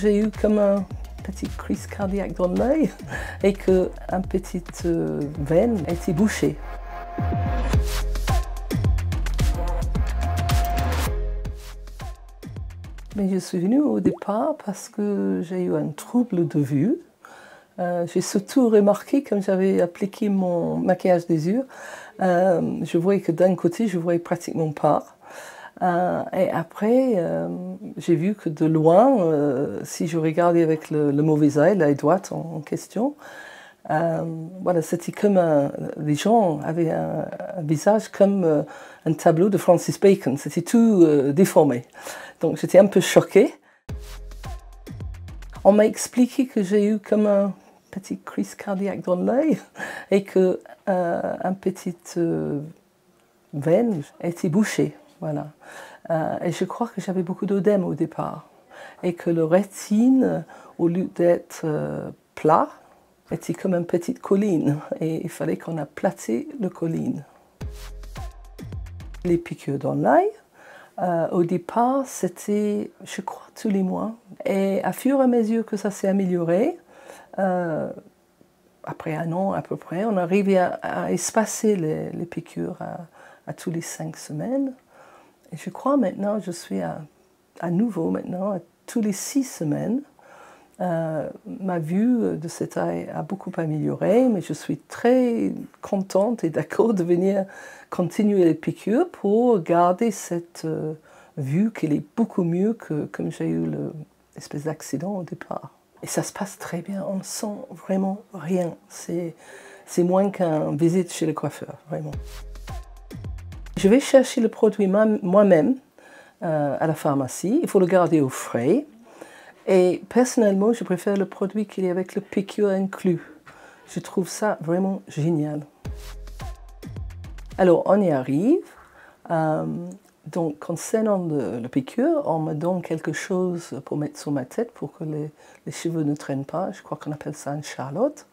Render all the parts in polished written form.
J'ai eu comme une petite crise cardiaque dans l'œil et qu'une petite veine a été bouchée. Mais je suis venue au départ parce que j'ai eu un trouble de vue. J'ai surtout remarqué, comme j'avais appliqué mon maquillage des yeux, je voyais que d'un côté, je voyais pratiquement pas. Et après, j'ai vu que de loin, si je regardais avec le mauvais œil, l'œil droit en question, voilà, c'était comme les gens avaient un visage comme un tableau de Francis Bacon. C'était tout déformé. Donc j'étais un peu choquée. On m'a expliqué que j'ai eu comme une petite crise cardiaque dans l'œil et qu'une petite veine a été bouchée. Voilà. Et je crois que j'avais beaucoup d'œdème au départ. Et que le rétine, au lieu d'être plat, était comme une petite colline. Et il fallait qu'on aplatte la colline. Les piqûres dans l'œil, au départ, c'était, je crois, tous les mois. Et à fur et à mesure que ça s'est amélioré, après un an à peu près, on arrivait à espacer les piqûres à tous les 5 semaines. Et je crois maintenant, je suis à nouveau maintenant, à tous les 6 semaines. Ma vue de cet œil a beaucoup amélioré, mais je suis très contente et d'accord de venir continuer les piqûres pour garder cette vue qui est beaucoup mieux que comme j'ai eu l'espèce d'accident au départ. Et ça se passe très bien, on ne sent vraiment rien. C'est moins qu'une visite chez le coiffeur, vraiment. Je vais chercher le produit moi-même à la pharmacie. Il faut le garder au frais. Et personnellement, je préfère le produit qui est avec le piqûre inclus. Je trouve ça vraiment génial. Alors, on y arrive. Donc, concernant le piqûre, on me donne quelque chose pour mettre sur ma tête pour que les cheveux ne traînent pas. Je crois qu'on appelle ça une charlotte.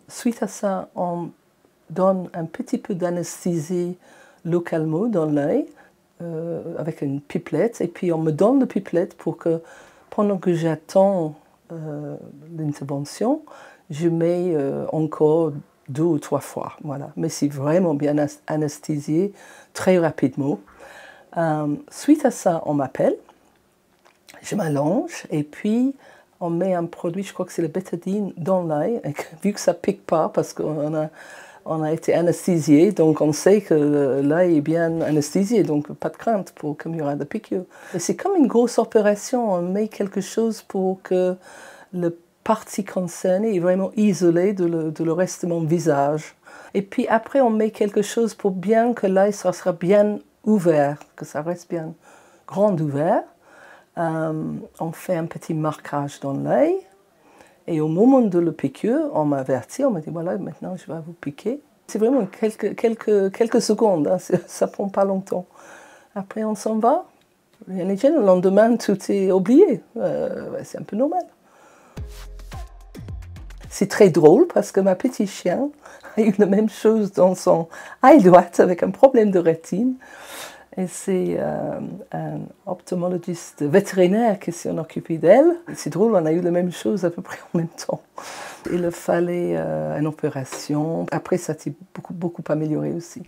Suite à ça, on donne un petit peu d'anesthésie localement dans l'œil avec une pipelette. Et puis, on me donne la pipelette pour que, pendant que j'attends l'intervention, je mets encore 2 ou 3 fois. Voilà. Mais c'est vraiment bien anesthésié très rapidement. Suite à ça, on m'appelle, je m'allonge et puis on met un produit, je crois que c'est le bétadine, dans l'œil. Vu que ça ne pique pas parce qu'on a été anesthésié, donc on sait que l'œil est bien anesthésié, donc pas de crainte pour qu'il y aura de piqûres. C'est comme une grosse opération, on met quelque chose pour que la partie concernée est vraiment isolée de le reste de mon visage. Et puis après, on met quelque chose pour bien que l'œil sera bien ouvert, que ça reste bien grand ouvert. On fait un petit marquage dans l'œil. Et au moment de la piqûre, on m'a averti, on m'a dit voilà, maintenant je vais vous piquer. C'est vraiment quelques secondes, hein, ça ne prend pas longtemps. Après, on s'en va, rien n'est gênant. Le lendemain, tout est oublié. C'est un peu normal. C'est très drôle parce que ma petite chien a eu la même chose dans son œil droit avec un problème de rétine. Et c'est un ophtalmologiste vétérinaire qui s'en occupait d'elle. C'est drôle, on a eu la même chose à peu près en même temps. Il fallait une opération. Après, ça s'est beaucoup amélioré aussi.